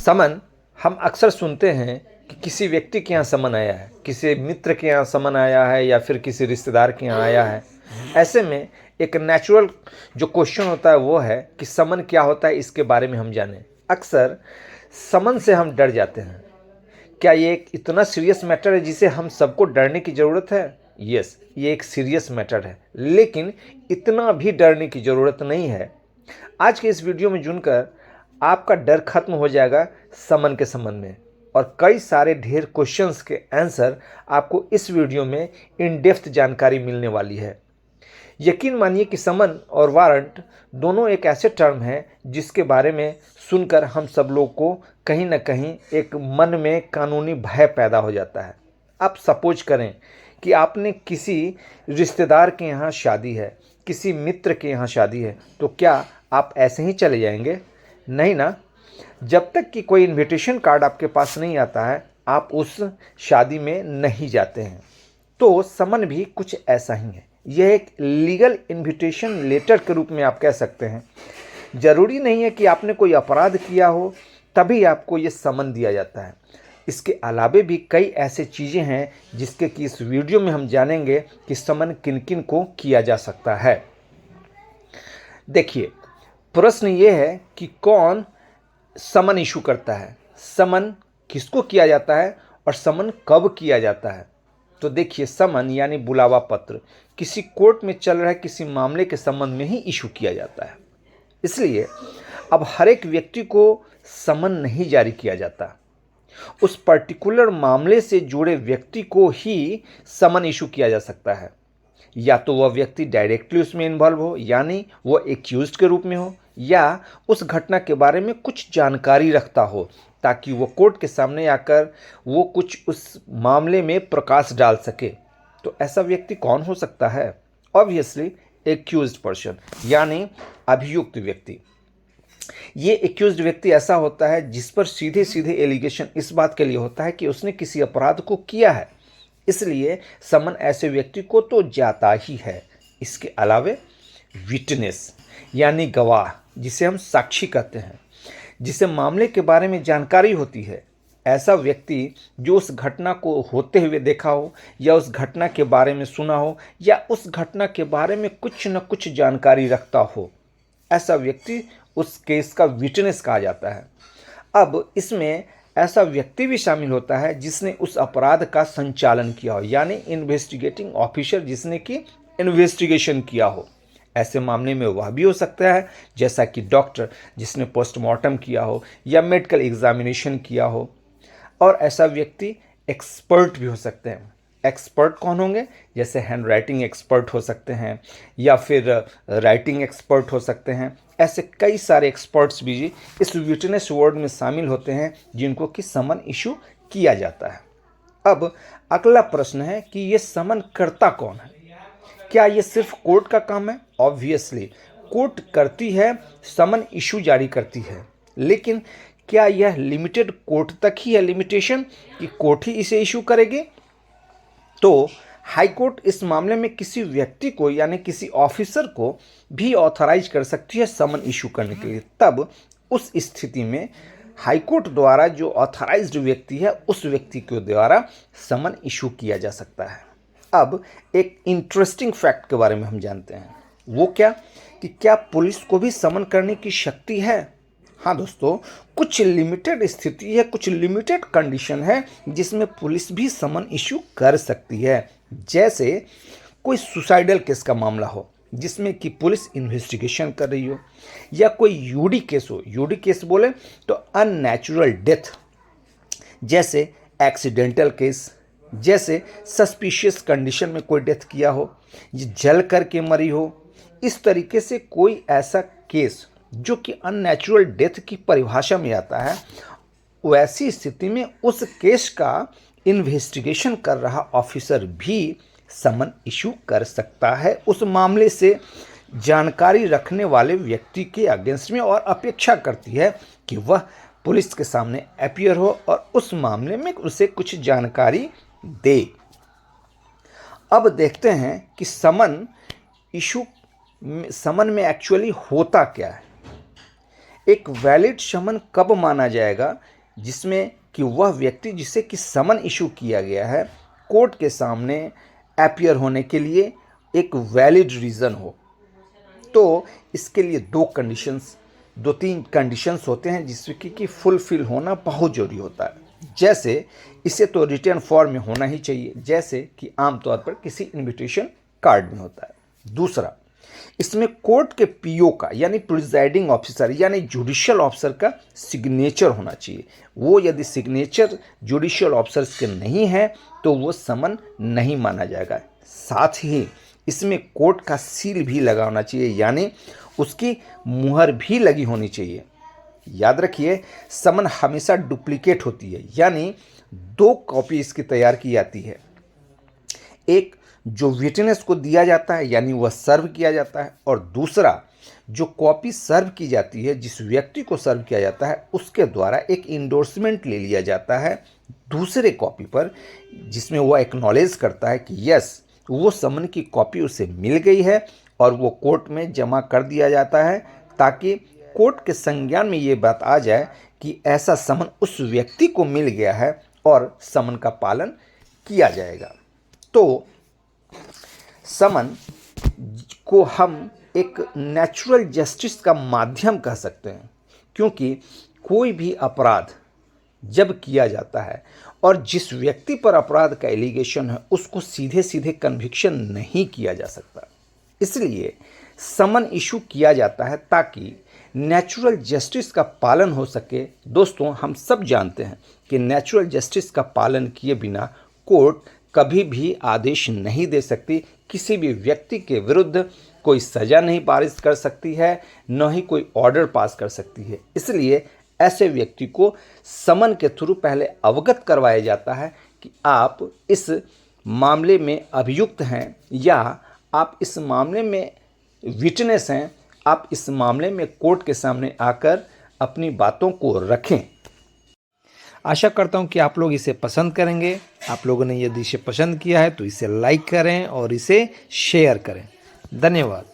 समन हम अक्सर सुनते हैं कि किसी व्यक्ति के यहाँ समन आया है, किसी मित्र के यहाँ समन आया है या फिर किसी रिश्तेदार के यहाँ आया है। ऐसे में एक नेचुरल जो क्वेश्चन होता है वो है कि समन क्या होता है, इसके बारे में हम जानें। अक्सर समन से हम डर जाते हैं। क्या ये एक इतना सीरियस मैटर है जिसे हम सबको डरने की ज़रूरत है? यस, ये एक सीरियस मैटर है, लेकिन इतना भी डरने की ज़रूरत नहीं है। आज के इस वीडियो में जुड़कर आपका डर खत्म हो जाएगा समन के संबंध में, और कई सारे ढेर क्वेश्चंस के आंसर आपको इस वीडियो में इन डेप्थ जानकारी मिलने वाली है। यकीन मानिए कि समन और वारंट दोनों एक ऐसे टर्म हैं जिसके बारे में सुनकर हम सब लोग को कहीं ना कहीं एक मन में कानूनी भय पैदा हो जाता है। आप सपोज करें कि आपने किसी रिश्तेदार के यहाँ शादी है, किसी मित्र के यहाँ शादी है, तो क्या आप ऐसे ही चले जाएंगे? नहीं ना। जब तक कि कोई इनविटेशन कार्ड आपके पास नहीं आता है, आप उस शादी में नहीं जाते हैं। तो समन भी कुछ ऐसा ही है। यह एक लीगल इनविटेशन लेटर के रूप में आप कह सकते हैं। ज़रूरी नहीं है कि आपने कोई अपराध किया हो तभी आपको ये समन दिया जाता है। इसके अलावे भी कई ऐसे चीज़ें हैं जिसके कि इस वीडियो में हम जानेंगे कि समन किन किन को किया जा सकता है। देखिए, प्रश्न ये है कि कौन समन इशू करता है, समन किसको किया जाता है और समन कब किया जाता है। तो देखिए, समन यानी बुलावा पत्र किसी कोर्ट में चल रहे किसी मामले के संबंध में ही इशू किया जाता है। इसलिए अब हर एक व्यक्ति को समन नहीं जारी किया जाता, उस पर्टिकुलर मामले से जुड़े व्यक्ति को ही समन इशू किया जा सकता है। या तो वह व्यक्ति डायरेक्टली उसमें इन्वॉल्व हो, यानी वो एक्यूज्ड के रूप में हो, या उस घटना के बारे में कुछ जानकारी रखता हो ताकि वो कोर्ट के सामने आकर वो कुछ उस मामले में प्रकाश डाल सके। तो ऐसा व्यक्ति कौन हो सकता है? ऑब्वियसली एक्यूज्ड पर्सन, यानी अभियुक्त व्यक्ति। ये एक्यूज्ड व्यक्ति ऐसा होता है जिस पर सीधे सीधे एलिगेशन इस बात के लिए होता है कि उसने किसी अपराध को किया है, इसलिए समन ऐसे व्यक्ति को तो जाता ही है। इसके अलावे विटनेस यानी गवाह, जिसे हम साक्षी कहते हैं, जिसे मामले के बारे में जानकारी होती है, ऐसा व्यक्ति जो उस घटना को होते हुए देखा हो या उस घटना के बारे में सुना हो या उस घटना के बारे में कुछ न कुछ जानकारी रखता हो, ऐसा व्यक्ति उस केस का विटनेस कहा जाता है। अब इसमें ऐसा व्यक्ति भी शामिल होता है जिसने उस अपराध का संचालन किया हो, यानी इन्वेस्टिगेटिंग ऑफिसर जिसने कि इन्वेस्टिगेशन किया हो। ऐसे मामले में वह भी हो सकता है जैसा कि डॉक्टर जिसने पोस्टमार्टम किया हो या मेडिकल एग्जामिनेशन किया हो। और ऐसा व्यक्ति एक्सपर्ट भी हो सकते हैं। एक्सपर्ट कौन होंगे? जैसे हैंड राइटिंग एक्सपर्ट हो सकते हैं या फिर राइटिंग एक्सपर्ट हो सकते हैं। ऐसे कई सारे एक्सपर्ट्स भी इस विटनेस वर्ड में शामिल होते हैं जिनको कि समन इशू किया जाता है। अब अगला प्रश्न है कि ये समन करता कौन है? क्या ये सिर्फ कोर्ट का काम है? ऑब्वियसली कोर्ट करती है, समन इशू जारी करती है, लेकिन क्या यह लिमिटेड कोर्ट तक ही है लिमिटेशन कि कोर्ट ही इसे इशू करेगी? तो हाई कोर्ट इस मामले में किसी व्यक्ति को यानी किसी ऑफिसर को भी ऑथराइज कर सकती है समन इशू करने के लिए। तब उस स्थिति में हाई कोर्ट द्वारा जो ऑथराइज्ड व्यक्ति है उस व्यक्ति के द्वारा समन इशू किया जा सकता है। अब एक इंटरेस्टिंग फैक्ट के बारे में हम जानते हैं। वो क्या कि क्या पुलिस को भी समन करने की शक्ति है? हाँ दोस्तों, कुछ लिमिटेड स्थिति है, कुछ लिमिटेड कंडीशन है जिसमें पुलिस भी समन इशू कर सकती है। जैसे कोई सुसाइडल केस का मामला हो जिसमें कि पुलिस इन्वेस्टिगेशन कर रही हो, या कोई यूडी केस हो। यूडी केस बोले तो अननेचुरल डेथ, जैसे एक्सीडेंटल केस, जैसे सस्पिशियस कंडीशन में कोई डेथ किया हो, ये जल करके मरी हो। इस तरीके से कोई ऐसा केस जो कि अननेचुरल डेथ की परिभाषा में आता है, वैसी स्थिति में उस केस का इन्वेस्टिगेशन कर रहा ऑफिसर भी समन इशू कर सकता है उस मामले से जानकारी रखने वाले व्यक्ति के अगेंस्ट में, और अपेक्षा करती है कि वह पुलिस के सामने अपीयर हो और उस मामले में उसे कुछ जानकारी दे। अब देखते हैं कि समन में एक्चुअली होता क्या है। एक वैलिड समन कब माना जाएगा जिसमें कि वह व्यक्ति जिसे कि समन इशू किया गया है कोर्ट के सामने अपीयर होने के लिए एक वैलिड रीज़न हो। तो इसके लिए दो तीन कंडीशंस होते हैं जिसमें कि फुलफिल होना बहुत ज़रूरी होता है। जैसे इसे तो रिटर्न फॉर्म में होना ही चाहिए, जैसे कि आमतौर पर किसी इनविटेशन कार्ड में होता है। दूसरा, इसमें कोर्ट के पीओ का यानी प्रिजाइडिंग ऑफिसर यानी जुडिशियल ऑफिसर का सिग्नेचर होना चाहिए। वो यदि सिग्नेचर जुडिशियल ऑफिसर्स के नहीं है तो वो समन नहीं माना जाएगा। साथ ही इसमें कोर्ट का सील भी लगा होना चाहिए, यानी उसकी मुहर भी लगी होनी चाहिए। याद रखिए, समन हमेशा डुप्लीकेट होती है, यानी 2 कॉपी इसकी तैयार की जाती है। एक जो विटनेस को दिया जाता है यानी वह सर्व किया जाता है, और दूसरा जो कॉपी सर्व की जाती है, जिस व्यक्ति को सर्व किया जाता है उसके द्वारा एक इंडोर्समेंट ले लिया जाता है दूसरे कॉपी पर, जिसमें वह एक्नॉलेज करता है कि यस वो समन की कॉपी उसे मिल गई है और वो कोर्ट में जमा कर दिया जाता है, ताकि कोर्ट के संज्ञान में ये बात आ जाए कि ऐसा समन उस व्यक्ति को मिल गया है और समन का पालन किया जाएगा। तो समन को हम एक नेचुरल जस्टिस का माध्यम कह सकते हैं, क्योंकि कोई भी अपराध जब किया जाता है और जिस व्यक्ति पर अपराध का एलिगेशन है उसको सीधे सीधे कन्विक्शन नहीं किया जा सकता। इसलिए समन इशू किया जाता है ताकि नेचुरल जस्टिस का पालन हो सके। दोस्तों, हम सब जानते हैं कि नेचुरल जस्टिस का पालन किए बिना कोर्ट कभी भी आदेश नहीं दे सकती, किसी भी व्यक्ति के विरुद्ध कोई सज़ा नहीं पारित कर सकती है, न ही कोई ऑर्डर पास कर सकती है। इसलिए ऐसे व्यक्ति को समन के थ्रू पहले अवगत करवाया जाता है कि आप इस मामले में अभियुक्त हैं या आप इस मामले में विटनेस हैं, आप इस मामले में कोर्ट के सामने आकर अपनी बातों को रखें। आशा करता हूं कि आप लोग इसे पसंद करेंगे। आप लोगों ने यदि इसे पसंद किया है तो इसे लाइक करें और इसे शेयर करें। धन्यवाद।